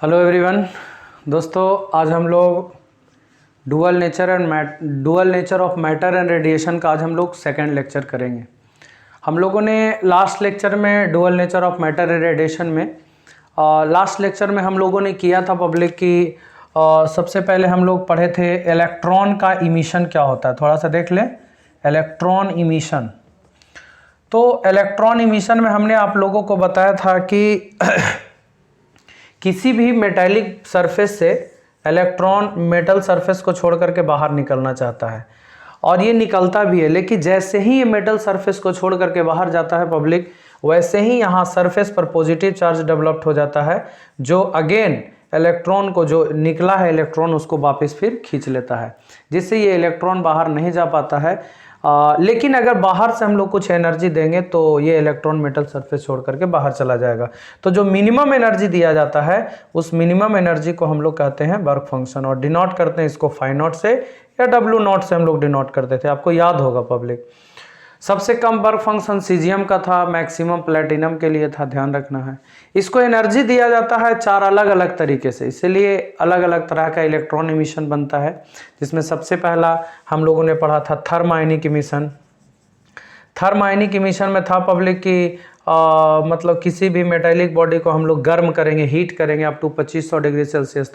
Hello everyone. दोस्तों, आज हम लोग dual nature of matter and radiation का आज हम लोग सेकंड लेक्चर करेंगे। हम लोगों ने लास्ट लेक्चर में dual nature of matter and radiation में लास्ट लेक्चर में हम लोगों ने किया था पब्लिक की सबसे पहले हम लोग पढ़े थे इलेक्ट्रॉन का इमिशन क्या होता है। थोड़ा सा देख लें इलेक्ट्रॉन इमिशन। तो इलेक्ट्रॉन इमिशन में हमने आप लोगों को बताया था कि किसी भी मेटालिक सरफेस से इलेक्ट्रॉन मेटल सरफेस को छोड़ करके बाहर निकलना चाहता है और ये निकलता भी है, लेकिन जैसे ही ये मेटल सरफेस को छोड़ करके बाहर जाता है पब्लिक, वैसे ही यहाँ सरफेस पर पॉजिटिव चार्ज डेवलप्ड हो जाता है जो अगेन इलेक्ट्रॉन को जो निकला है इलेक्ट्रॉन उसको वापस फिर खींच लेता है, जिससे ये इलेक्ट्रॉन बाहर नहीं जा पाता है। लेकिन अगर बाहर से हम लोग कुछ एनर्जी देंगे तो ये इलेक्ट्रॉन मेटल सरफेस छोड़ करके बाहर चला जाएगा। तो जो मिनिमम एनर्जी दिया जाता है उस मिनिमम एनर्जी को हम लोग कहते हैं वर्क फंक्शन और डिनोट करते हैं इसको फाई नॉट से या डब्ल्यू नॉट से हम लोग डिनोट करते थे। आपको याद होगा पब्लिक। सबसे कम वर्क फंक्शन सीजियम का था, मैक्सिमम प्लेटिनम के लिए था, ध्यान रखना है। इसको एनर्जी दिया जाता है चार अलग अलग तरीके से, इसलिए अलग अलग तरह का इलेक्ट्रॉन इमिशन बनता है, जिसमें सबसे पहला हम लोगों ने पढ़ा था थर्मोआयनिक इमिशन। थर्मोआयनिक इमिशन में था पब्लिक की मतलब किसी भी मेटालिक बॉडी को हम लोग गर्म करेंगे, हीट करेंगे अप टू 2500 डिग्री सेल्सियस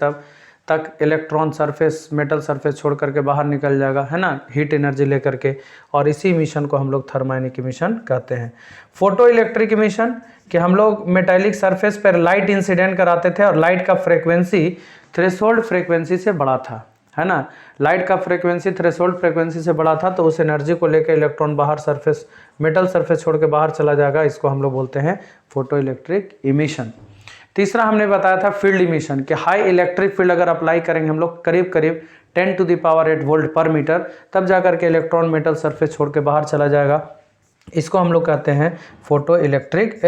तक इलेक्ट्रॉन सरफेस मेटल सरफेस छोड़ करके बाहर निकल जाएगा, है ना, हीट एनर्जी लेकर के। और इसी इमिशन को हम लोग थर्मोआयनिक इमिशन कहते हैं। फोटो इलेक्ट्रिक इमिशन कि हम लोग मेटालिक सरफेस पर लाइट इंसिडेंट कराते थे और लाइट का फ्रीक्वेंसी थ्रेशोल्ड फ्रीक्वेंसी से बड़ा था, है ना। लाइट का फ्रीक्वेंसी थ्रेशोल्ड फ्रीक्वेंसी से बड़ा था तो उस एनर्जी को लेकर इलेक्ट्रॉन बाहर सरफेस मेटल सरफेस छोड़ के बाहर चला जाएगा, इसको हम लोग बोलते हैं फोटो इलेक्ट्रिक इमिशन। तीसरा हमने बताया था फील्ड इमिशन कि हाई इलेक्ट्रिक फील्ड अगर अप्लाई करेंगे हम लोग करीब करीब 10⁻⁸ वोल्ट पर मीटर, तब जाकर के इलेक्ट्रॉन मेटल सरफेस छोड़ के बाहर चला जाएगा, इसको हम लोग कहते हैं फोटो इलेक्ट्रिक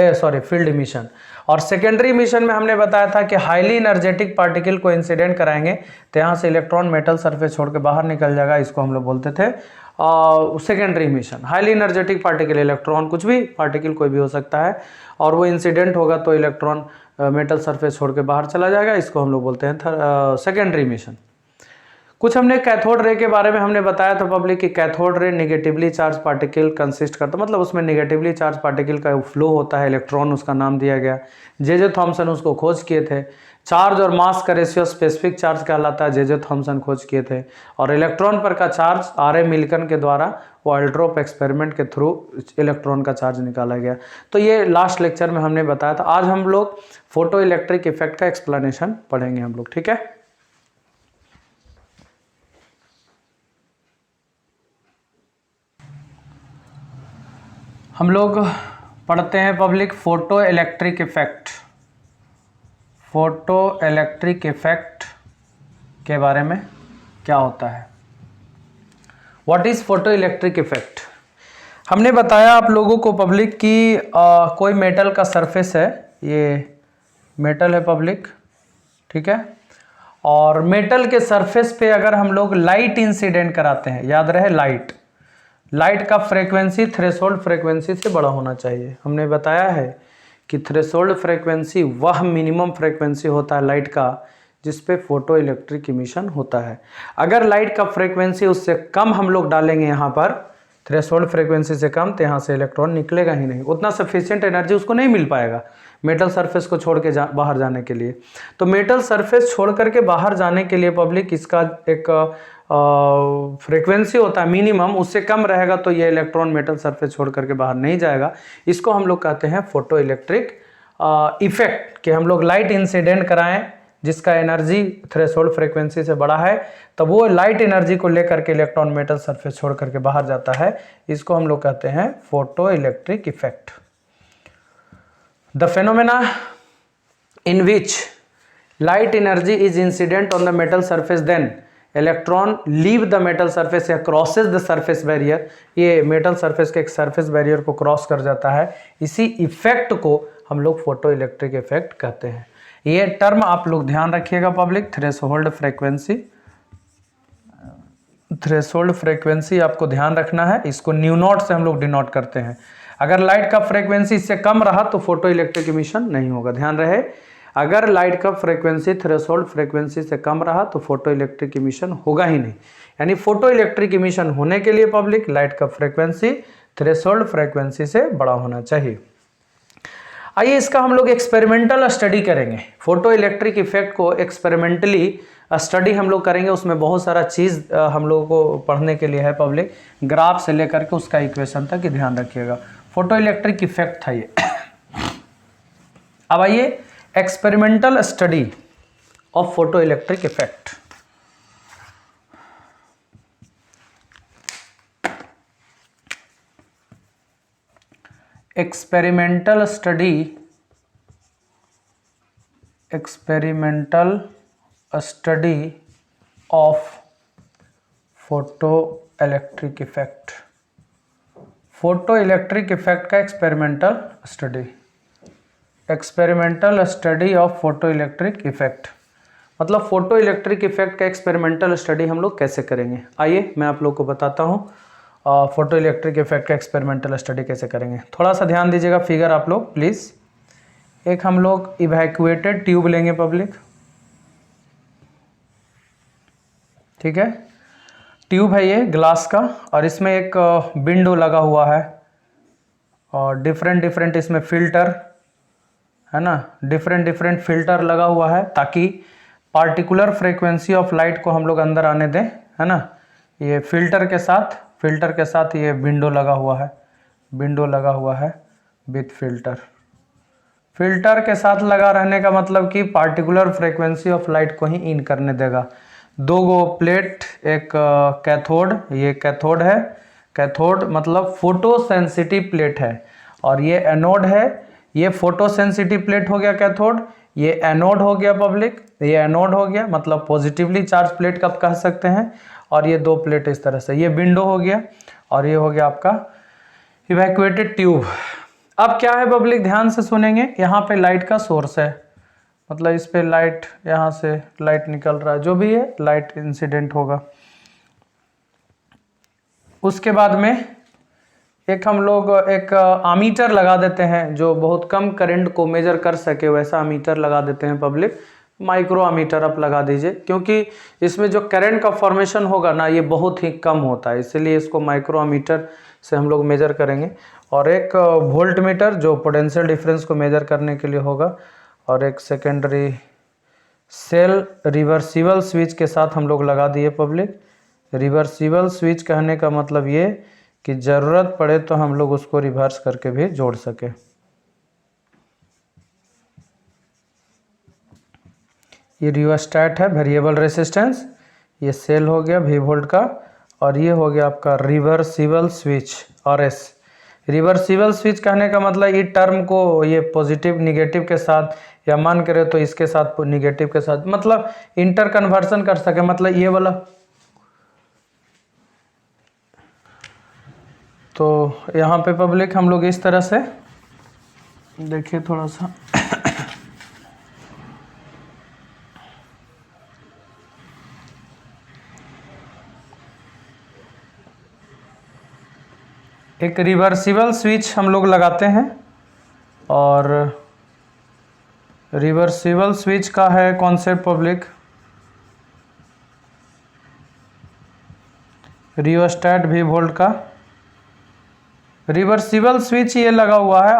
फील्ड इमिशन। और सेकेंडरी इमिशन में हमने बताया था कि हाईली एनर्जेटिक पार्टिकल को इंसिडेंट कराएंगे तो यहाँ से इलेक्ट्रॉन मेटल सरफेस छोड़ के बाहर निकल जाएगा, इसको हम लोग बोलते थे secondary emission. Highly energetic particle electron कुछ भी पार्टिकल कोई भी हो सकता है और वो इंसिडेंट होगा तो इलेक्ट्रॉन मेटल सरफेस छोड़ के बाहर चला जाएगा, इसको हम लोग बोलते हैं सेकेंडरी इमिशन। कुछ हमने कैथोड रे के बारे में हमने बताया था पब्लिक कि cathode ray negatively charge particle consist करता, मतलब उसमें नेगेटिवली चार्ज पार्टिकल का फ्लो होता है, इलेक्ट्रॉन उसका नाम दिया गया। जे थॉमसन उसको खोज किए थे। चार्ज और मास का रेशियो स्पेसिफिक चार्ज कहलाता है, जे थॉमसन खोज किए थे। और इलेक्ट्रॉन पर का चार्ज आर.ए. मिल्कन के द्वारा वो अल्ट्रोप एक्सपेरिमेंट के थ्रू इलेक्ट्रॉन का चार्ज निकाला गया। तो ये लास्ट लेक्चर में हमने बताया था। आज हम लोग फोटो इलेक्ट्रिक इफेक्ट का एक्सप्लेनेशन पढ़ेंगे हम लोग, ठीक है। हम लोग पढ़ते हैं public photo electric effect. Photo electric effect के बारे में क्या होता है, what is photo electric effect. हमने बताया आप लोगों को पब्लिक कि कोई मेटल का सरफेस है, ये मेटल है पब्लिक, ठीक है। और मेटल के सरफेस पे अगर हम लोग लाइट इंसिडेंट कराते हैं, याद रहे लाइट का फ्रीक्वेंसी थ्रेशोल्ड फ्रीक्वेंसी से बड़ा होना चाहिए। हमने बताया है कि थ्रेशोल्ड फ्रीक्वेंसी वह मिनिमम फ्रीक्वेंसी होता है लाइट का जिस पे फोटो इलेक्ट्रिक इमिशन होता है। अगर लाइट का फ्रीक्वेंसी उससे कम हम लोग डालेंगे यहाँ पर, थ्रेशोल्ड फ्रीक्वेंसी से कम, तो यहाँ से इलेक्ट्रॉन निकलेगा ही नहीं, उतना सफिशिएंट एनर्जी उसको नहीं मिल पाएगा मेटल सरफेस को छोड़ के बाहर जाने के लिए। तो मेटल सरफेस छोड़ करके बाहर जाने के लिए पब्लिक इसका एक फ्रीक्वेंसी होता है मिनिमम, उससे कम रहेगा तो ये इलेक्ट्रॉन मेटल सरफेस छोड़ करके बाहर नहीं जाएगा। इसको हम लोग कहते हैं फोटो इलेक्ट्रिक इफेक्ट कि हम लोग लाइट इंसिडेंट कराएं जिसका एनर्जी थ्रेशोल्ड फ्रीक्वेंसी से बड़ा है, तब वो लाइट एनर्जी को लेकर के इलेक्ट्रॉन मेटल सरफेस छोड़ करके बाहर जाता है, इसको हम लोग कहते हैं photo electric effect. The phenomena in which light energy is incident on the metal surface then electron leave the metal surface या क्रॉसेस द सरफेस बैरियर, ये मेटल सरफेस के एक सरफेस बैरियर को क्रॉस कर जाता है, इसी इफेक्ट को हम लोग फोटो इलेक्ट्रिक इफेक्ट कहते हैं। ये टर्म आप लोग ध्यान रखिएगा पब्लिक, थ्रेशोल्ड फ्रीक्वेंसी आपको ध्यान रखना है, इसको न्यू नॉट से हम लोग डिनोट करते हैं। अगर लाइट का फ्रीक्वेंसी इससे कम रहा तो फोटो इलेक्ट्रिक इमिशन नहीं होगा, ध्यान रहे। अगर लाइट का फ्रीक्वेंसी थ्रेशोल्ड फ्रीक्वेंसी से कम रहा तो फोटो इलेक्ट्रिक इमिशन होगा ही नहीं। यानी फोटो इलेक्ट्रिक इमिशन होने के लिए पब्लिक लाइट का फ्रीक्वेंसी थ्रेशोल्ड फ्रीक्वेंसी से बड़ा होना चाहिए। आइए इसका हम लोग एक्सपेरिमेंटल स्टडी करेंगे। फोटो इलेक्ट्रिक इफेक्ट को एक्सपेरिमेंटली स्टडी हम लोग करेंगे। उसमें बहुत सारा चीज़ हम लोगों को पढ़ने के लिए है पब्लिक, ग्राफ से लेकर के उसका इक्वेशन तक ही ध्यान रखिएगा। फोटो इलेक्ट्रिक इफेक्ट था ये। अब आइए experimental study of photo electric effect. Experimental study of photo electric effect. Photo electric effect का experimental study of photo electric effect, मतलब फोटो इलेक्ट्रिक इफेक्ट का एक्सपेरिमेंटल स्टडी हम लोग कैसे करेंगे। आइए मैं आप लोग को बताता हूँ फोटो इलेक्ट्रिक इफेक्ट का एक्सपेरिमेंटल स्टडी कैसे करेंगे। थोड़ा सा ध्यान दीजिएगा फिगर आप लोग प्लीज़। एक हम लोग इवैक्यूएटेड ट्यूब लेंगे पब्लिक, ठीक है। ट्यूब है ये ग्लास का और इसमें एक विंडो लगा हुआ है और डिफरेंट इसमें फिल्टर है ना, डिफरेंट फिल्टर लगा हुआ है ताकि पार्टिकुलर फ्रीक्वेंसी ऑफ लाइट को हम लोग अंदर आने दें, है ना। ये फिल्टर के साथ ये विंडो लगा हुआ है विथ फिल्टर के साथ लगा रहने का मतलब कि पार्टिकुलर फ्रीक्वेंसी ऑफ लाइट को ही इन करने देगा। दो गो प्लेट, एक कैथोड, ये कैथोड है, कैथोड मतलब फोटो सेंसिटिव प्लेट है, और ये एनोड है। ये फोटो सेंसिटिव प्लेट हो गया कैथोड, ये एनोड हो गया पब्लिक, ये एनोड हो गया मतलब पॉजिटिवली चार्ज प्लेट कब कह सकते हैं। और ये दो प्लेट इस तरह से, ये विंडो हो गया और ये हो गया आपका इवैक्यूएटेड ट्यूब। अब क्या है पब्लिक, ध्यान से सुनेंगे। यहाँ पे लाइट का सोर्स है, मतलब इस पे लाइट, यहाँ से लाइट निकल रहा है, जो भी है लाइट इंसिडेंट होगा। उसके बाद में हम लोग एक आमीटर लगा देते हैं जो बहुत कम करंट को मेजर कर सके, वैसा आमीटर लगा देते हैं पब्लिक। माइक्रो आमीटर आप लगा दीजिए, क्योंकि इसमें जो करंट का फॉर्मेशन होगा ना ये बहुत ही कम होता है, इसलिए इसको माइक्रो आमीटर से हम लोग मेजर करेंगे। और एक वोल्ट मीटर जो पोटेंशियल डिफरेंस को मेजर करने के लिए होगा, और एक सेकेंडरी सेल रिवर्सिबल स्विच के साथ हम लोग लगा दिए पब्लिक। रिवर्सिबल स्विच कहने का मतलब ये कि ज़रूरत पड़े तो हम लोग उसको रिवर्स करके भी जोड़ सके। ये रियोस्टैट है, वेरिएबल रेसिस्टेंस, ये सेल हो गया V वोल्ट का, और ये हो गया आपका reversible switch RS। Reversible switch कहने का मतलब ये टर्म को ये पॉजिटिव निगेटिव के साथ, या मान करें तो इसके साथ निगेटिव के साथ, मतलब इंटर कन्वर्सन कर सके, मतलब ये वाला। तो यहाँ पे पब्लिक हम लोग इस तरह से देखिए थोड़ा सा एक रिवर्सिबल स्विच हम लोग लगाते हैं, और रिवर्सिबल स्विच का है concept public rheostat V volt का। रिवर्सिबल स्विच ये लगा हुआ है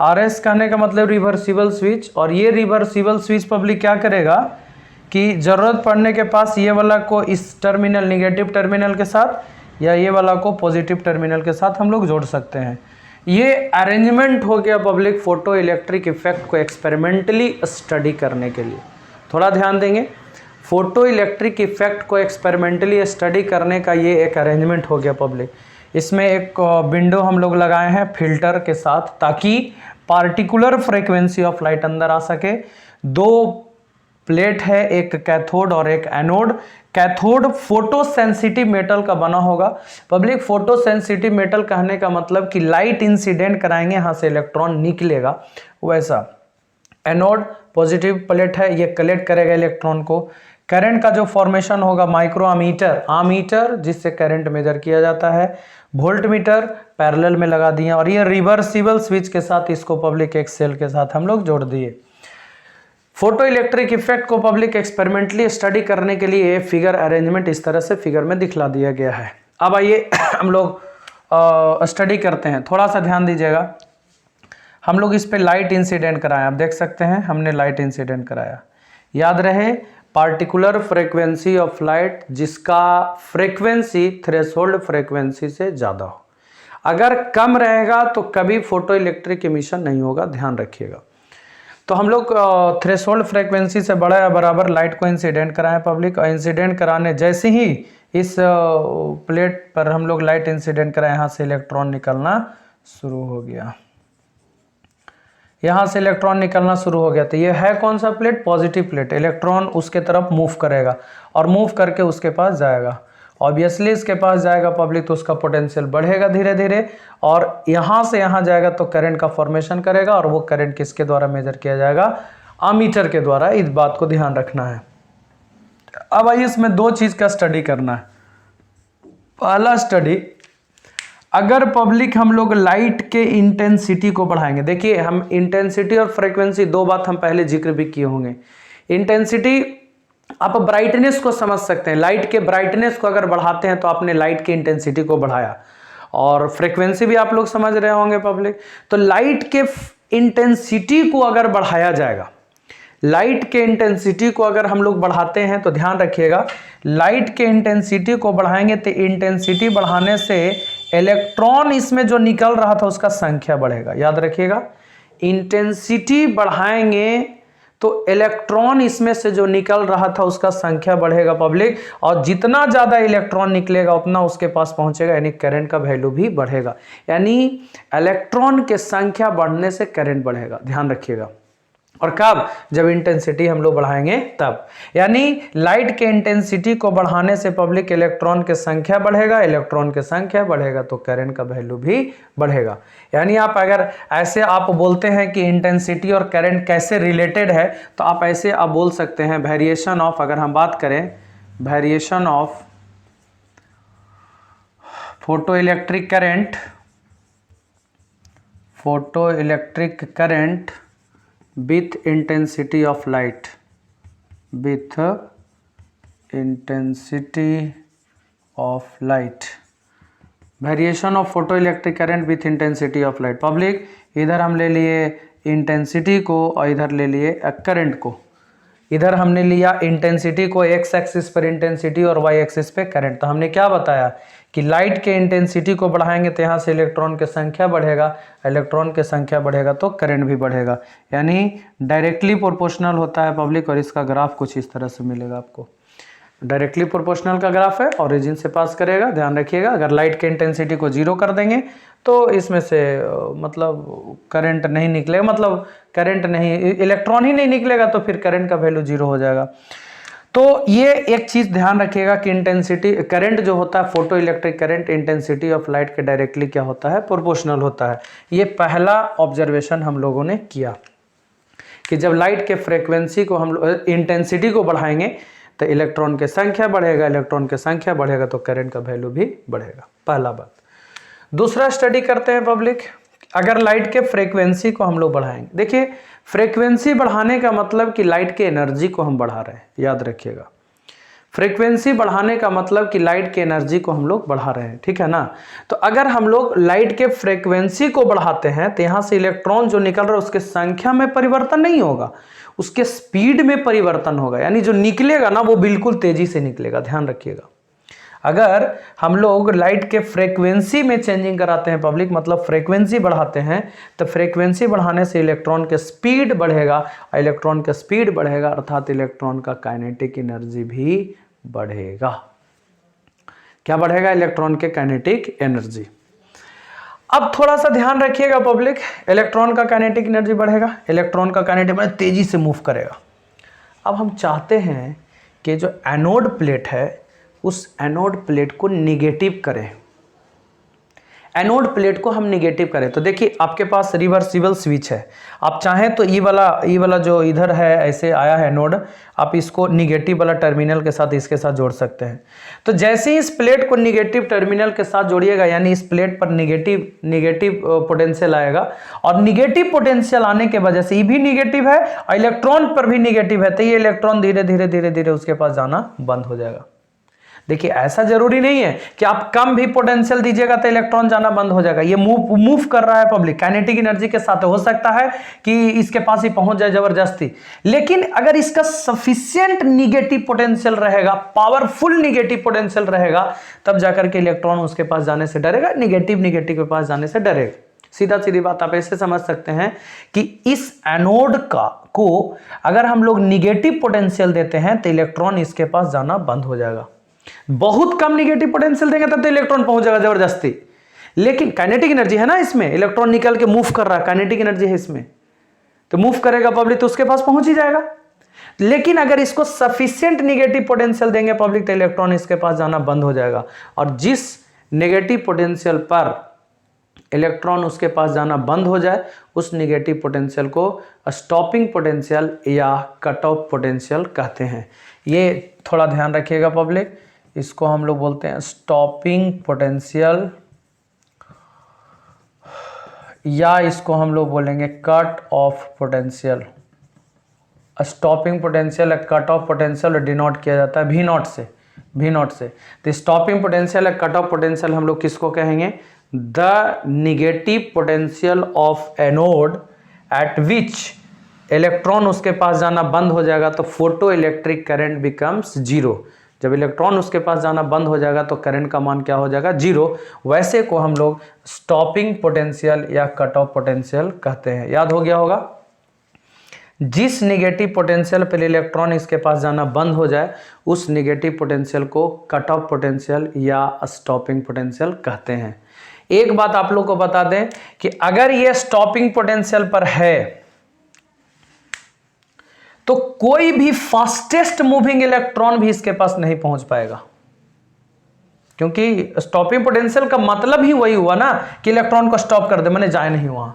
RS कहने का मतलब रिवर्सिबल स्विच। और ये रिवर्सिबल स्विच पब्लिक क्या करेगा कि ज़रूरत पड़ने के पास ये वाला को इस टर्मिनल निगेटिव टर्मिनल के साथ, या ये वाला को पॉजिटिव टर्मिनल के साथ हम लोग जोड़ सकते हैं। ये अरेंजमेंट हो गया पब्लिक फोटो इलेक्ट्रिक इफेक्ट को एक्सपेरिमेंटली स्टडी करने के लिए। थोड़ा ध्यान देंगे, फोटो इलेक्ट्रिक इफेक्ट को एक्सपेरिमेंटली स्टडी करने का ये एक अरेंजमेंट हो गया पब्लिक। इसमें एक विंडो हम लोग लगाए हैं फिल्टर के साथ, ताकि पार्टिकुलर फ्रीक्वेंसी ऑफ लाइट अंदर आ सके। दो प्लेट है, एक कैथोड और एक anode. Cathode photo sensitive metal का बना होगा पब्लिक। फोटो सेंसिटिव मेटल कहने का मतलब कि लाइट इंसिडेंट कराएंगे, यहाँ से इलेक्ट्रॉन निकलेगा, वैसा। एनोड पॉजिटिव प्लेट है, ये कलेक्ट करेगा इलेक्ट्रॉन को। करंट का जो फॉर्मेशन होगा माइक्रो आमीटर जिससे करंट मेजर किया जाता है। वोल्ट मीटर पैरेलल में लगा दिए, और ये रिवर्सिबल स्विच के साथ इसको पब्लिक एक सेल के साथ हम लोग जोड़ दिए। फोटो इलेक्ट्रिक इफेक्ट को पब्लिक एक्सपेरिमेंटली स्टडी करने के लिए फिगर अरेंजमेंट इस तरह से फिगर में दिखला दिया गया है। अब आइए हम लोग स्टडी करते हैं, थोड़ा सा ध्यान दीजिएगा। हम लोग इस पे लाइट इंसिडेंट कराएं, आप देख सकते हैं हमने लाइट इंसिडेंट कराया। याद रहे पार्टिकुलर फ्रीक्वेंसी ऑफ लाइट जिसका फ्रीक्वेंसी थ्रेशोल्ड फ्रीक्वेंसी से ज़्यादा हो, अगर कम रहेगा तो कभी फोटो इलेक्ट्रिक इमिशन नहीं होगा, ध्यान रखिएगा। तो हम लोग थ्रेशोल्ड फ्रीक्वेंसी से बड़ा या बराबर लाइट को इंसिडेंट कराएं पब्लिक, और इंसिडेंट कराने जैसे ही इस प्लेट पर हम लोग लाइट इंसिडेंट कराएं, यहाँ से इलेक्ट्रॉन निकलना शुरू हो गया, यहाँ से इलेक्ट्रॉन निकलना शुरू हो गया। तो ये है कौन सा प्लेट? Positive plate. इलेक्ट्रॉन उसके तरफ मूव करेगा और मूव करके उसके पास जाएगा, ऑब्वियसली इसके पास जाएगा पब्लिक, तो उसका पोटेंशियल बढ़ेगा धीरे धीरे, और यहाँ से यहाँ जाएगा तो करंट का फॉर्मेशन करेगा, और वो करंट किसके द्वारा मेजर किया जाएगा? अमीटर के द्वारा। इस बात को ध्यान रखना है। अब आइए इसमें दो चीज़ का स्टडी करना है। पहला स्टडी, अगर पब्लिक हम लोग लाइट के इंटेंसिटी को बढ़ाएंगे, देखिए हम इंटेंसिटी और फ्रीक्वेंसी दो बात हम पहले जिक्र भी किए होंगे। इंटेंसिटी आप ब्राइटनेस को समझ सकते हैं, लाइट के ब्राइटनेस को अगर बढ़ाते हैं तो आपने लाइट की इंटेंसिटी को बढ़ाया, और फ्रीक्वेंसी भी आप लोग समझ रहे होंगे पब्लिक। तो लाइट के इंटेंसिटी को अगर बढ़ाया जाएगा, लाइट के इंटेंसिटी को अगर हम लोग बढ़ाते हैं तो ध्यान रखिएगा, लाइट के इंटेंसिटी को बढ़ाएंगे तो इंटेंसिटी बढ़ाने से इलेक्ट्रॉन इसमें जो निकल रहा था उसका संख्या बढ़ेगा। याद रखिएगा, इंटेंसिटी बढ़ाएंगे तो इलेक्ट्रॉन इसमें से जो निकल रहा था उसका संख्या बढ़ेगा पब्लिक, और जितना ज़्यादा इलेक्ट्रॉन निकलेगा उतना उसके पास पहुंचेगा, यानी करंट का वैल्यू भी बढ़ेगा। यानी इलेक्ट्रॉन के संख्या बढ़ने से करंट बढ़ेगा, ध्यान रखिएगा। और कब? जब इंटेंसिटी हम लोग बढ़ाएंगे तब। यानी लाइट के इंटेंसिटी को बढ़ाने से पब्लिक इलेक्ट्रॉन की संख्या बढ़ेगा, इलेक्ट्रॉन की संख्या बढ़ेगा तो करंट का वैल्यू भी बढ़ेगा। यानी आप अगर ऐसे आप बोलते हैं कि इंटेंसिटी और करंट कैसे रिलेटेड है, तो आप ऐसे आप बोल सकते हैं वेरिएशन ऑफ, अगर हम बात करें variation of photo electric current with intensity of light, with intensity of light, variation of photoelectric current with intensity of light। Public इधर हम ले लिए इंटेंसिटी को और इधर ले लिए करंट को। इधर हमने लिया इंटेंसिटी को, एक्स एक्सिस पर इंटेंसिटी और वाई एक्सिस पे करंट। तो हमने क्या बताया कि लाइट के इंटेंसिटी को बढ़ाएंगे तो यहाँ से इलेक्ट्रॉन की संख्या बढ़ेगा, इलेक्ट्रॉन की संख्या बढ़ेगा तो करंट भी बढ़ेगा, यानी डायरेक्टली प्रोपोर्शनल होता है पब्लिक। और इसका ग्राफ कुछ इस तरह से मिलेगा आपको, डायरेक्टली प्रोपोर्शनल का ग्राफ है, ओरिजिन से पास करेगा। ध्यान रखिएगा, अगर लाइट के इंटेंसिटी को 0 कर देंगे तो इसमें से मतलब करंट नहीं निकलेगा, मतलब करंट नहीं, इलेक्ट्रॉन ही नहीं निकलेगा तो फिर करंट का वैल्यू 0 हो जाएगा। तो ये एक चीज़ ध्यान रखिएगा कि इंटेंसिटी करंट जो होता है, photo electric current intensity of light के डायरेक्टली क्या होता है? प्रोपोर्शनल होता है। ये पहला ऑब्जर्वेशन हम लोगों ने किया कि जब लाइट के फ्रीक्वेंसी को हम इंटेंसिटी को बढ़ाएंगे तो इलेक्ट्रॉन की संख्या बढ़ेगा, इलेक्ट्रॉन की संख्या बढ़ेगा तो करंट का वैल्यू भी बढ़ेगा, पहला बात। दूसरा स्टडी करते हैं पब्लिक, अगर लाइट के फ्रीक्वेंसी को हम लोग बढ़ाएंगे, देखिए फ्रीक्वेंसी बढ़ाने का मतलब कि लाइट के एनर्जी को हम बढ़ा रहे हैं, याद रखिएगा। फ्रीक्वेंसी बढ़ाने का मतलब कि लाइट के एनर्जी को हम लोग बढ़ा रहे हैं, ठीक है ना। तो अगर हम लोग लाइट के फ्रीक्वेंसी को बढ़ाते हैं तो यहाँ से इलेक्ट्रॉन जो निकल रहा है उसके संख्या में परिवर्तन नहीं होगा, उसके स्पीड में परिवर्तन होगा, यानी जो निकलेगा ना वो बिल्कुल तेजी से निकलेगा, ध्यान रखिएगा। अगर हम लोग लाइट के फ्रीक्वेंसी में चेंजिंग कराते हैं पब्लिक, मतलब फ्रीक्वेंसी बढ़ाते हैं, तो फ्रीक्वेंसी बढ़ाने से इलेक्ट्रॉन के स्पीड बढ़ेगा, इलेक्ट्रॉन का स्पीड बढ़ेगा अर्थात इलेक्ट्रॉन का काइनेटिक एनर्जी भी बढ़ेगा। क्या बढ़ेगा? इलेक्ट्रॉन के काइनेटिक एनर्जी। अब थोड़ा सा ध्यान रखिएगा पब्लिक, इलेक्ट्रॉन का काइनेटिक एनर्जी बढ़ेगा, इलेक्ट्रॉन का काइनेटिक एनर्जी तेजी से मूव करेगा। अब हम चाहते हैं कि जो एनोड प्लेट है उस एनोड प्लेट को निगेटिव करें। एनोड प्लेट को हम निगेटिव करें तो देखिए आपके पास रिवर्सिबल स्विच है, आप चाहें तो ई वाला जो इधर है ऐसे आया है नोड, आप इसको निगेटिव वाला टर्मिनल के साथ इसके साथ जोड़ सकते हैं। तो जैसे ही इस प्लेट को निगेटिव टर्मिनल के साथ जोड़िएगा यानी इस प्लेट पर निगेटिव पोटेंशियल आएगा, और निगेटिव पोटेंशियल आने के वजह से ई भी निगेटिव है और इलेक्ट्रॉन पर भी निगेटिव है, तो ये इलेक्ट्रॉन धीरे धीरे उसके पास जाना बंद हो जाएगा। देखिए ऐसा जरूरी नहीं है कि आप कम भी पोटेंशियल दीजिएगा तो इलेक्ट्रॉन जाना बंद हो जाएगा, ये मूव कर रहा है पब्लिक काइनेटिक एनर्जी के साथ, हो सकता है कि इसके पास ही पहुंच जाए जबरदस्ती, लेकिन अगर इसका सफिशिएंट निगेटिव पोटेंशियल रहेगा, पावरफुल निगेटिव पोटेंशियल रहेगा, तब जाकर के इलेक्ट्रॉन उसके पास जाने से डरेगा, निगेटिव के पास जाने से डरेगा। सीधी बात आप ऐसे समझ सकते हैं कि इस एनोड को अगर हम लोग निगेटिव पोटेंशियल देते हैं तो इलेक्ट्रॉन इसके पास जाना बंद हो जाएगा। बहुत कम निगेटिव पोटेंशियल देंगे तब तो इलेक्ट्रॉन पहुंच जाएगा जबरदस्ती, लेकिन काइनेटिक एनर्जी है ना इसमें, इलेक्ट्रॉन निकल के मूव कर रहा है, काइनेटिक एनर्जी है इसमें, तो मूव करेगा पब्लिक तो उसके पास पहुंच ही जाएगा। लेकिन अगर इसको सफिशिएंट निगेटिव पोटेंशियल देंगे पब्लिक तो इलेक्ट्रॉन इसके पास जाना बंद हो जाएगा, और जिस नेगेटिव पोटेंशियल पर इलेक्ट्रॉन उसके पास जाना बंद हो जाए उस निगेटिव पोटेंशियल को स्टॉपिंग पोटेंशियल या कट ऑफ पोटेंशियल कहते हैं। ये थोड़ा ध्यान रखिएगा पब्लिक, इसको हम लोग बोलते हैं स्टॉपिंग पोटेंशियल या इसको हम लोग बोलेंगे cut off potential. Stopping potential या कट ऑफ पोटेंशियल डिनोट किया जाता है भी नॉट से। तो स्टॉपिंग पोटेंशियल या कट ऑफ पोटेंशियल हम लोग किसको कहेंगे? The negative potential of anode eight which electron उसके पास जाना बंद हो जाएगा तो photo electric current becomes zero. जब इलेक्ट्रॉन उसके पास जाना बंद हो जाएगा तो करंट का मान क्या हो जाएगा? जीरो। वैसे को हम लोग स्टॉपिंग पोटेंशियल या कट ऑफ पोटेंशियल कहते हैं। याद हो गया होगा, जिस निगेटिव पोटेंशियल पर इलेक्ट्रॉन इसके पास जाना बंद हो जाए उस निगेटिव पोटेंशियल को कट ऑफ पोटेंशियल या स्टॉपिंग पोटेंशियल कहते हैं। एक बात आप लोग को बता दें कि अगर ये स्टॉपिंग पोटेंशियल पर है तो कोई भी फास्टेस्ट मूविंग इलेक्ट्रॉन भी इसके पास नहीं पहुंच पाएगा, क्योंकि स्टॉपिंग पोटेंशियल का मतलब ही वही हुआ ना कि इलेक्ट्रॉन को स्टॉप कर दे, मैंने जाए नहीं वहां।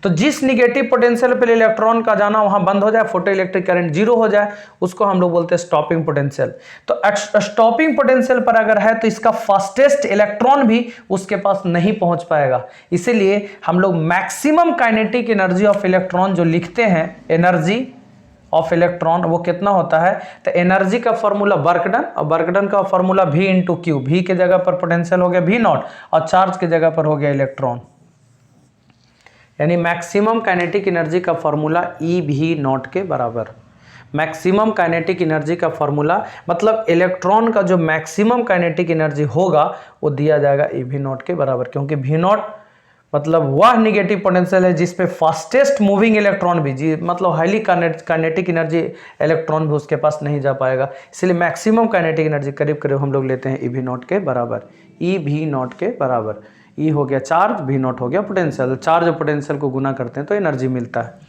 तो जिस निगेटिव पोटेंशियल पे इलेक्ट्रॉन का जाना वहां बंद हो जाए, फोटो इलेक्ट्रिक करंट जीरो हो जाए, उसको हम लोग बोलते हैं स्टॉपिंग पोटेंशियल। तो स्टॉपिंग पोटेंशियल पर अगर है तो इसका फास्टेस्ट इलेक्ट्रॉन भी उसके पास नहीं पहुंच पाएगा। इसीलिए हम लोग maximum kinetic energy of electron जो लिखते हैं, एनर्जी ऑफ इलेक्ट्रॉन, वो कितना होता है? तो एनर्जी का फॉर्मूला वर्क डन, और वर्क डन का formula V into Q. V के जगह पर पोटेंशियल हो गया V नॉट और चार्ज के जगह पर हो गया इलेक्ट्रॉन, यानी मैक्सिमम काइनेटिक एनर्जी का फॉर्मूला EV नॉट के बराबर। मैक्सिमम काइनेटिक एनर्जी का फॉर्मूला मतलब इलेक्ट्रॉन का जो मैक्सिमम काइनेटिक एनर्जी होगा वो दिया जाएगा EV नॉट के बराबर, क्योंकि V नॉट मतलब वह निगेटिव पोटेंशियल है जिसपे फास्टेस्ट मूविंग इलेक्ट्रॉन भी जी मतलब हाईली काइनेटिक एनर्जी इलेक्ट्रॉन भी उसके पास नहीं जा पाएगा। इसलिए मैक्सिमम काइनेटिक एनर्जी करीब करीब हम लोग लेते हैं EV नॉट के बराबर। EV नॉट के बराबर, E हो गया चार्ज, V नॉट हो गया पोटेंशियल। चार्ज और पोटेंशियल को गुना करते हैं तो एनर्जी मिलता है।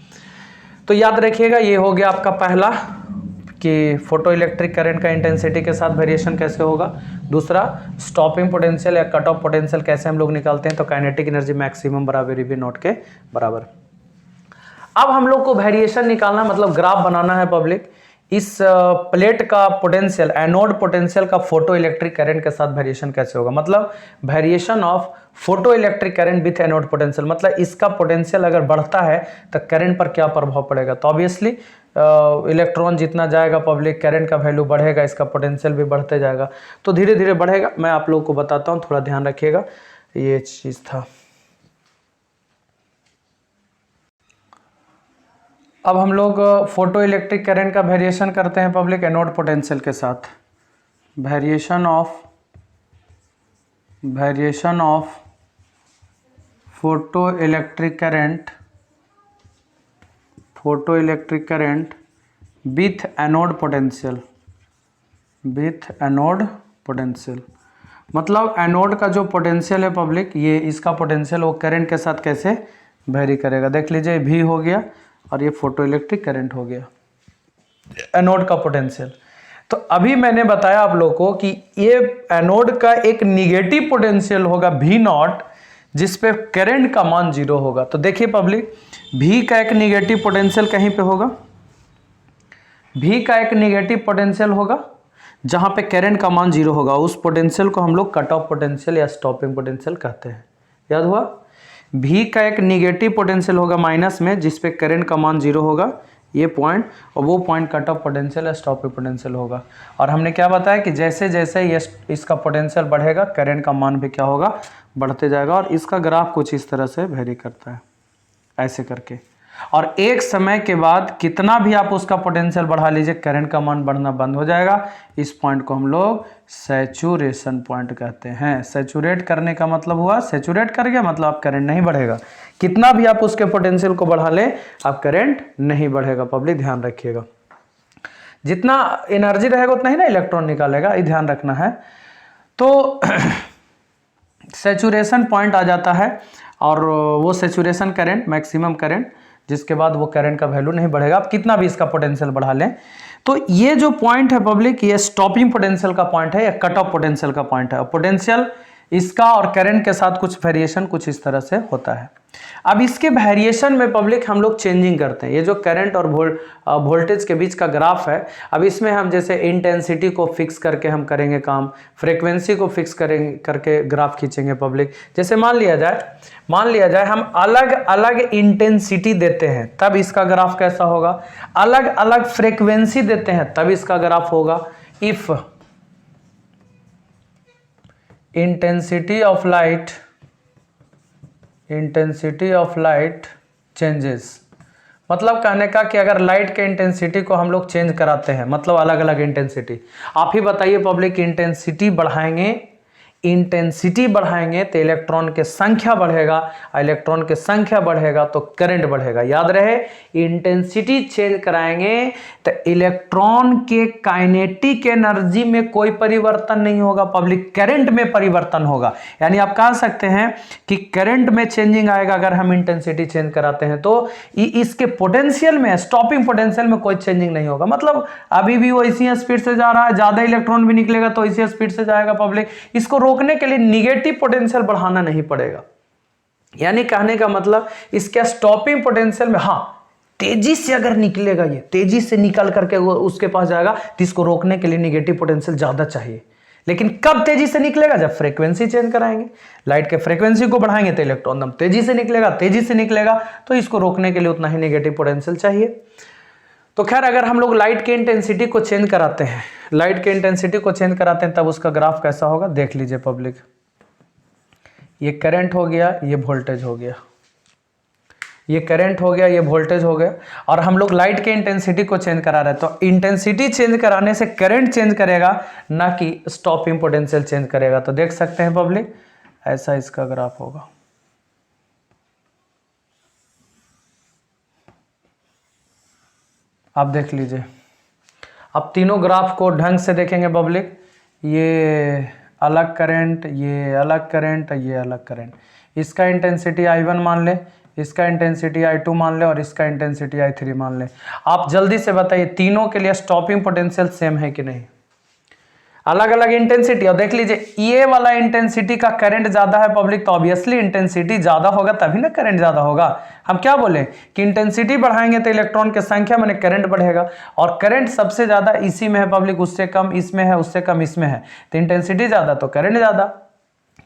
तो याद रखिएगा, ये हो गया आपका पहला कि फोटो इलेक्ट्रिक करंट का इंटेंसिटी के साथ वेरिएशन कैसे होगा। दूसरा, स्टॉपिंग पोटेंशियल या कट ऑफ पोटेंशियल कैसे हम लोग निकालते हैं, तो काइनेटिक एनर्जी मैक्सिमम बराबर EV नॉट के बराबर। अब हम लोग को वेरिएशन निकालना मतलब ग्राफ बनाना है पब्लिक। इस प्लेट का पोटेंशियल, एनोड पोटेंशियल का फोटो इलेक्ट्रिक करंट के साथ वेरिएशन कैसे होगा, मतलब variation of photo electric current with anode potential, मतलब इसका पोटेंशियल अगर बढ़ता है तो करंट पर क्या प्रभाव पड़ेगा। तो ऑब्वियसली इलेक्ट्रॉन जितना जाएगा पब्लिक, करंट का वैल्यू बढ़ेगा, इसका पोटेंशियल भी बढ़ते जाएगा, तो धीरे धीरे बढ़ेगा। मैं आप लोगों को बताता हूँ, थोड़ा ध्यान रखिएगा, ये चीज़ था। अब हम लोग फोटो इलेक्ट्रिक करंट का वेरिएशन करते हैं पब्लिक एनोड पोटेंशियल के साथ। Variation of photo electric current with anode potential, मतलब एनोड का जो पोटेंशियल है पब्लिक, ये इसका पोटेंशियल वो करंट के साथ कैसे वेरी करेगा। देख लीजिए, V हो गया और ये फोटो इलेक्ट्रिक करंट हो गया, एनोड का पोटेंशियल। तो अभी मैंने बताया आप लोगों को कि ये एनोड का एक निगेटिव पोटेंशियल होगा V नॉट, जिस पे करंट का मान 0 होगा। तो देखिए पब्लिक, V का एक निगेटिव पोटेंशियल कहीं पे होगा, V का एक निगेटिव पोटेंशियल होगा जहां पे करंट का मान 0 होगा। उस पोटेंशियल को हम लोग कट ऑफ पोटेंशियल या स्टॉपिंग पोटेंशियल कहते हैं। याद हुआ? V का एक निगेटिव पोटेंशियल होगा माइनस में, जिस पे करंट का मान 0 होगा, ये पॉइंट, और वो पॉइंट कट ऑफ पोटेंशियल या स्टॉपिंग पोटेंशियल होगा। और हमने क्या बताया कि जैसे जैसे ये इसका पोटेंशियल बढ़ेगा, करंट का मान भी क्या होगा, बढ़ते जाएगा। और इसका ग्राफ कुछ इस तरह से वेरी करता है, ऐसे करके। और एक समय के बाद कितना भी आप उसका पोटेंशियल बढ़ा लीजिए, करंट का मान बढ़ना बंद हो जाएगा। इस पॉइंट को हम लोग सैचुरेशन पॉइंट कहते हैं। सैचुरेट करने का मतलब हुआ, सैचुरेट कर गया मतलब आप करंट नहीं बढ़ेगा। कितना भी आप उसके पोटेंशियल को बढ़ा ले, आप करंट नहीं बढ़ेगा। पब्लिक ध्यान रखिएगा, जितना एनर्जी रहेगा उतना ही ना इलेक्ट्रॉन निकालेगा, ये ध्यान रखना है। तो सैचुरेशन पॉइंट आ जाता है, और वो सैचुरेशन करंट, मैक्सिमम करंट, जिसके बाद वो करंट का वैल्यू नहीं बढ़ेगा, आप कितना भी इसका पोटेंशियल बढ़ा लें। तो ये जो पॉइंट है पब्लिक, ये स्टॉपिंग पोटेंशियल का पॉइंट है या कट ऑफ पोटेंशियल का पॉइंट है। पोटेंशियल इसका और करंट के साथ कुछ वेरिएशन कुछ इस तरह से होता है। अब इसके वेरिएशन में पब्लिक हम लोग चेंजिंग करते हैं। ये जो करंट और वोल्टेज के बीच का ग्राफ है, अब इसमें हम जैसे इंटेंसिटी को फिक्स करके हम करेंगे काम, फ्रीक्वेंसी को फिक्स करेंगे करके ग्राफ खींचेंगे पब्लिक। जैसे मान लिया जाए हम अलग अलग इंटेंसिटी देते हैं, तब इसका ग्राफ कैसा होगा। अलग अलग फ्रीक्वेंसी देते हैं, तब इसका ग्राफ होगा। If intensity of light changes, मतलब कहने का कि अगर लाइट के इंटेंसिटी को हम लोग चेंज कराते हैं, मतलब अलग अलग इंटेंसिटी। आप ही बताइए पब्लिक, इंटेंसिटी बढ़ाएंगे तो इलेक्ट्रॉन की संख्या बढ़ेगा, इलेक्ट्रॉन की संख्या बढ़ेगा तो करंट बढ़ेगा। याद रहे, इंटेंसिटी चेंज कराएंगे तो इलेक्ट्रॉन के काइनेटिक एनर्जी में कोई परिवर्तन नहीं होगा पब्लिक, करंट में परिवर्तन होगा। यानी आप कह सकते हैं कि करंट में चेंजिंग आएगा अगर हम इंटेंसिटी चेंज कराते हैं, तो इसके पोटेंशियल में, स्टॉपिंग पोटेंशियल में कोई चेंजिंग नहीं होगा। मतलब अभी भी वो इसी स्पीड से जा रहा है, ज्यादा इलेक्ट्रॉन भी निकलेगा तो इसी स्पीड से जाएगा पब्लिक। इसको रोकने के लिए निगेटिव पोटेंशियल बढ़ाना नहीं पड़ेगा। यानी कहने का मतलब इसके स्टॉपिंग पोटेंशियल में, हाँ, तेजी से अगर निकलेगा, ये तेजी से निकल करके वो उसके पास जाएगा, तो इसको रोकने के लिए निगेटिव पोटेंशियल ज्यादा चाहिए। लेकिन कब तेजी से निकलेगा, जब फ्रीक्वेंसी चेंज कराएंगे, लाइट के फ्रीक्वेंसी को बढ़ाएंगे तो इलेक्ट्रॉन एकदम तेजी से निकलेगा, तो इसको रोकने के लिए उतना ही नेगेटिव पोटेंशियल चाहिए। तो खैर, अगर हम लोग लाइट के इंटेंसिटी को चेंज कराते हैं, तब उसका ग्राफ कैसा होगा देख लीजिए पब्लिक। ये करंट हो गया, ये वोल्टेज हो गया, ये करंट हो गया, ये वोल्टेज हो गया, और हम लोग लाइट के इंटेंसिटी को चेंज करा रहे हैं। तो इंटेंसिटी चेंज कराने से करंट चेंज करेगा, ना कि स्टॉपिंग पोटेंशियल चेंज करेगा। तो देख सकते हैं पब्लिक, ऐसा इसका ग्राफ होगा। आप देख लीजिए। अब तीनों ग्राफ को ढंग से देखेंगे पब्लिक, ये अलग करंट, ये अलग करंट, ये अलग करंट। इसका इंटेंसिटी I1 मान ले, इसका इंटेंसिटी I2 मान ले, और इसका इंटेंसिटी I3 मान ले। आप जल्दी से बताइए तीनों के लिए स्टॉपिंग पोटेंशियल सेम है कि नहीं। अलग अलग इंटेंसिटी, और देख लीजिए ये वाला इंटेंसिटी का करंट ज्यादा है पब्लिक, तो ऑब्वियसली इंटेंसिटी ज्यादा होगा तभी ना करंट ज्यादा होगा। हम क्या बोले कि इंटेंसिटी बढ़ाएंगे तो इलेक्ट्रॉन की संख्या माने करंट बढ़ेगा, और करंट सबसे ज्यादा इसी में है पब्लिक, उससे कम इसमें है, उससे कम इसमें है, तो इंटेंसिटी ज्यादा तो करंट ज्यादा।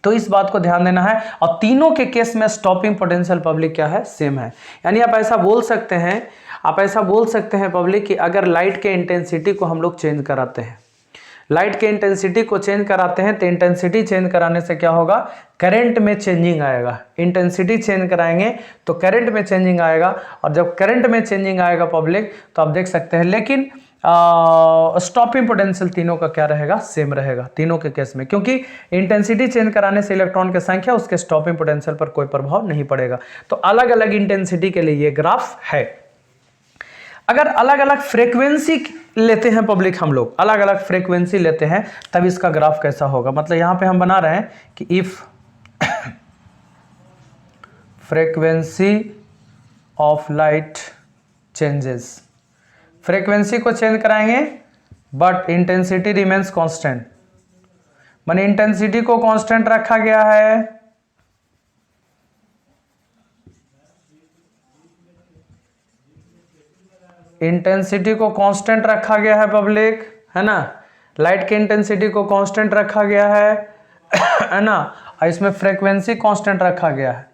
तो इस बात को ध्यान देना है। और तीनों के केस में स्टॉपिंग पोटेंशियल पब्लिक क्या है, सेम है। यानी आप ऐसा बोल सकते हैं पब्लिक कि अगर लाइट के इंटेंसिटी को हम लोग चेंज कराते हैं, तो इंटेंसिटी चेंज कराने से क्या होगा, करंट में चेंजिंग आएगा। इंटेंसिटी चेंज कराएंगे तो करंट में चेंजिंग आएगा, और जब करंट में चेंजिंग आएगा पब्लिक, तो आप देख सकते हैं। लेकिन स्टॉपिंग पोटेंशियल तीनों का क्या रहेगा, सेम रहेगा तीनों के केस में, क्योंकि इंटेंसिटी चेंज कराने से इलेक्ट्रॉन की संख्या उसके स्टॉपिंग पोटेंशियल पर कोई प्रभाव नहीं पड़ेगा। तो अलग अलग इंटेंसिटी के लिए ये ग्राफ है। अगर अलग अलग फ्रीक्वेंसी लेते हैं पब्लिक, हम लोग अलग अलग फ्रीक्वेंसी लेते हैं, तब इसका ग्राफ कैसा होगा। मतलब यहां पे हम बना रहे हैं कि if frequency of light changes, frequency को चेंज कराएंगे बट इंटेंसिटी रिमेन्स कांस्टेंट, माने इंटेंसिटी को कांस्टेंट रखा गया है, इंटेंसिटी को कांस्टेंट रखा गया है पब्लिक, है ना, लाइट की इंटेंसिटी को कांस्टेंट रखा गया है ना, और इसमें फ्रीक्वेंसी कांस्टेंट रखा गया है,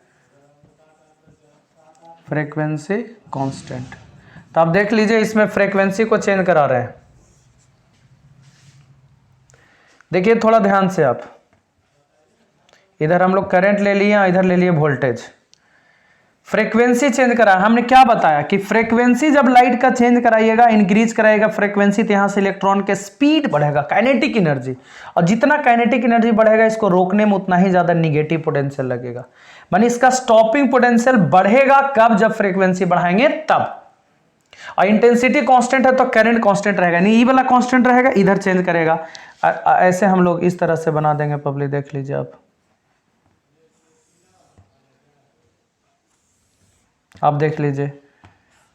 फ्रीक्वेंसी कांस्टेंट। तो आप देख लीजिए इसमें फ्रीक्वेंसी को चेंज करा रहे हैं। देखिए थोड़ा ध्यान से आप, इधर हम लोग करंट ले लिए, इधर ले लिए वोल्टेज, फ्रीक्वेंसी चेंज करा। हमने क्या बताया कि फ्रीक्वेंसी जब लाइट का चेंज कराइएगा, इंक्रीज कराइएगा फ्रीक्वेंसी, तो यहां से इलेक्ट्रॉन के स्पीड बढ़ेगा, काइनेटिक एनर्जी, और जितना काइनेटिक एनर्जी बढ़ेगा इसको रोकने में उतना ही ज्यादा निगेटिव पोटेंशियल लगेगा, माने इसका स्टॉपिंग पोटेंशियल बढ़ेगा कब, जब फ्रीक्वेंसी बढ़ाएंगे तब। और इंटेंसिटी कांस्टेंट है तो करंट कांस्टेंट रहेगा, नहीं ई वाला कांस्टेंट रहेगा, इधर चेंज करेगा। ऐसे हम लोग इस तरह से बना देंगे पब्लिक, देख लीजिए आप देख लीजिए,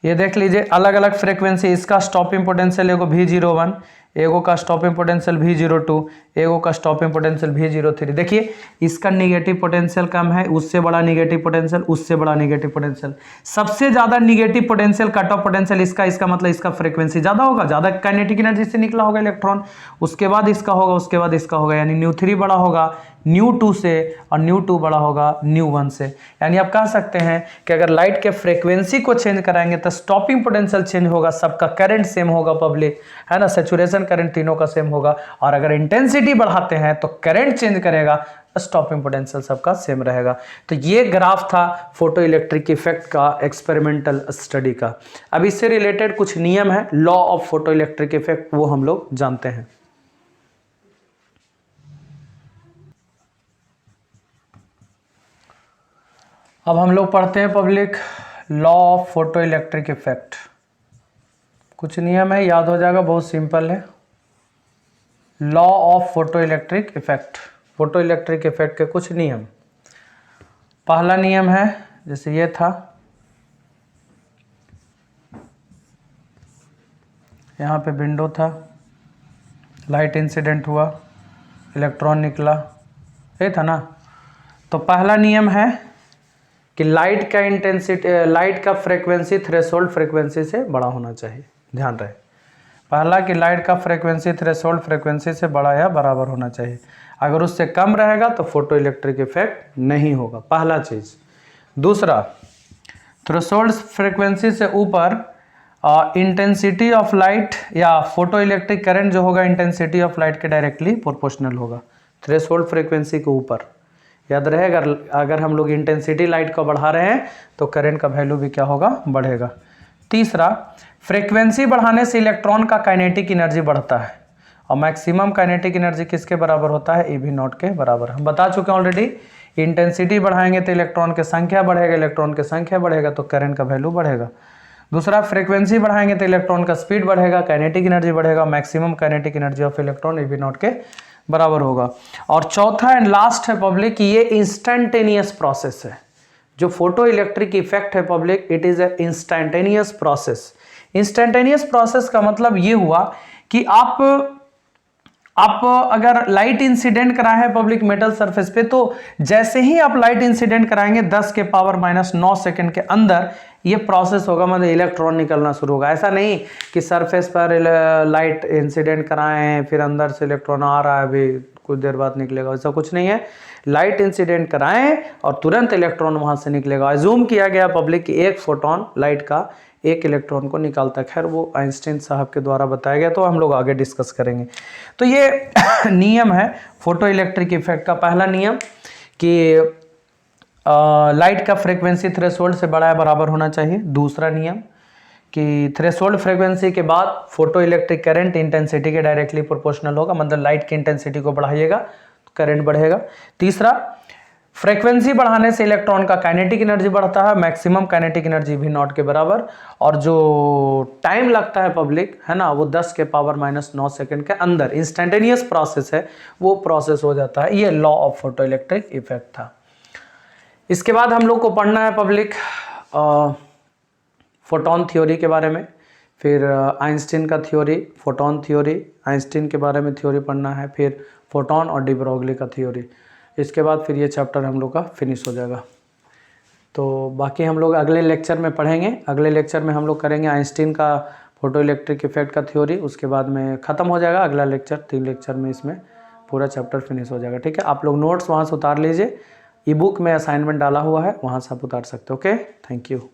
ये देख लीजिए अलग अलग फ्रीक्वेंसी, इसका स्टॉपिंग पोटेंशियल एगो V01, एगो का स्टॉपिंग पोटेंशियल V02, एगो का स्टॉपिंग पोटेंशियल V03। देखिए इसका निगेटिव पोटेंशियल कम है, उससे बड़ा निगेटिव पोटेंशियल, उससे बड़ा निगेटिव पोटेंशियल, सबसे ज्यादा negative potential cut off potential इसका मतलब इसका फ्रीक्वेंसी ज्यादा होगा, ज्यादा काइनेटिक एनर्जी से निकला होगा इलेक्ट्रॉन, उसके बाद इसका होगा, उसके बाद इसका होगा, यानी ν3 बड़ा होगा ν2 से, और ν2 बड़ा होगा ν1 से। यानी आप कह सकते हैं कि अगर लाइट के फ्रीक्वेंसी को चेंज कराएंगे तो स्टॉपिंग पोटेंशियल चेंज होगा, सबका करंट सेम होगा पब्लिक, है ना, सैचुरेशन करंट तीनों का सेम होगा। और अगर इंटेंसिटी बढ़ाते हैं तो करंट चेंज करेगा, स्टॉपिंग पोटेंशियल सबका सेम रहेगा। तो ये ग्राफ था फोटो इलेक्ट्रिक इफेक्ट का एक्सपेरिमेंटल स्टडी का। अब इससे रिलेटेड कुछ नियम है, law of photo electric effect, वो हम लोग जानते हैं। अब हम लोग पढ़ते हैं public law of photo electric effect. कुछ नियम है, याद हो जाएगा, बहुत सिंपल है। Law of photo electric effect, photo electric effect के कुछ नियम। पहला नियम है, जैसे ये था, यहाँ पे विंडो था, लाइट इंसिडेंट हुआ, इलेक्ट्रॉन निकला, ये था ना। तो पहला नियम है कि लाइट का इंटेंसिटी, लाइट का फ्रीक्वेंसी थ्रेशोल्ड फ्रीक्वेंसी से बड़ा होना चाहिए, ध्यान रहे। पहला कि लाइट का फ्रीक्वेंसी थ्रेशोल्ड फ्रीक्वेंसी से बड़ा या बराबर होना चाहिए, अगर उससे कम रहेगा तो फोटो इलेक्ट्रिक इफेक्ट नहीं होगा, पहला चीज। दूसरा, थ्रेशोल्ड फ्रीक्वेंसी से ऊपर इंटेंसिटी ऑफ लाइट या फोटो इलेक्ट्रिक करंट जो होगा इंटेंसिटी ऑफ लाइट के डायरेक्टली प्रोपोर्शनल होगा, थ्रेशोल्ड फ्रीक्वेंसी के ऊपर, याद रहेगा। अगर हम लोग इंटेंसिटी लाइट को बढ़ा रहे हैं तो करंट का वैल्यू भी क्या होगा, बढ़ेगा। तीसरा, फ्रीक्वेंसी बढ़ाने से इलेक्ट्रॉन का काइनेटिक एनर्जी बढ़ता है, और मैक्सिमम काइनेटिक एनर्जी किसके बराबर होता है, EV0 के बराबर। हम बता चुके हैं ऑलरेडी, इंटेंसिटी बढ़ाएंगे तो इलेक्ट्रॉन की संख्या बढ़ेगा, इलेक्ट्रॉन की संख्या बढ़ेगा तो करंट का वैल्यू बढ़ेगा। दूसरा, फ्रीक्वेंसी बढ़ाएंगे तो इलेक्ट्रॉन का स्पीड बढ़ेगा, काइनेटिक एनर्जी बढ़ेगा, maximum kinetic energy of electron EV0 के बराबर होगा। और चौथा एंड लास्ट है पब्लिक, ये इंस्टेंटेनियस प्रोसेस है। जो फोटो इलेक्ट्रिक इफेक्ट है public, it is a instantaneous process. Instantaneous process का मतलब ये हुआ कि आप अगर लाइट इंसिडेंट कराए हैं पब्लिक मेटल सरफेस पे, तो जैसे ही आप लाइट इंसिडेंट कराएंगे 10 के पावर -9 सेकंड के अंदर ये प्रोसेस होगा, मतलब इलेक्ट्रॉन निकलना शुरू होगा। ऐसा नहीं कि सरफेस पर लाइट इंसिडेंट कराए हैं फिर अंदर से इलेक्ट्रॉन आ रहा है, अभी कुछ देर बाद निकलेगा, ऐसा कुछ नहीं है। लाइट इंसिडेंट कराएं और तुरंत इलेक्ट्रॉन वहां से निकलेगा। अज्यूम किया गया पब्लिक कि एक फोटोन लाइट का एक इलेक्ट्रॉन को निकालता है, खैर वो आइंस्टाइन साहब के द्वारा बताया गया, तो हम लोग आगे डिस्कस करेंगे। तो ये नियम है फोटो इलेक्ट्रिक इफेक्ट का। पहला नियम कि लाइट का फ्रीक्वेंसी थ्रेशोल्ड से बड़ा या बराबर होना चाहिए। दूसरा नियम कि थ्रेशोल्ड फ्रीक्वेंसी के बाद फोटो इलेक्ट्रिक करंट इंटेंसिटी के डायरेक्टली प्रोपोर्शनल होगा, मतलब लाइट की इंटेंसिटी को बढ़ाइएगा तो करंट बढ़ेगा। तीसरा, फ्रीक्वेंसी बढ़ाने से इलेक्ट्रॉन का काइनेटिक एनर्जी बढ़ता है, मैक्सिमम काइनेटिक एनर्जी V0 के बराबर, और जो टाइम लगता है पब्लिक, है ना, वो 10 के पावर -9 सेकंड के अंदर इंस्टेंटेनियस प्रोसेस है, वो प्रोसेस हो जाता है। ये law of photo electric effect था। इसके बाद हम लोग को पढ़ना है पब्लिक फोटोन थ्योरी के बारे में, फिर आइंस्टीन का थ्योरी, फोटोन थ्योरी, आइंस्टीन के बारे में थ्योरी पढ़ना है, फिर फोटोन और डी ब्रोगली का थ्योरी। इसके बाद फिर ये चैप्टर हम लोग का फिनिश हो जाएगा। तो बाकी हम लोग अगले लेक्चर में पढ़ेंगे। अगले लेक्चर में हम लोग करेंगे आइंस्टीन का फोटो इलेक्ट्रिक इफेक्ट का थ्योरी, उसके बाद में ख़त्म हो जाएगा अगला लेक्चर। 3 लेक्चर में इसमें पूरा चैप्टर फिनिश हो जाएगा। ठीक है, आप लोग नोट्स वहाँ से उतार लीजिए, ई बुक में असाइनमेंट डाला हुआ है, वहाँ से आप उतार सकते हो। Okay, thank you.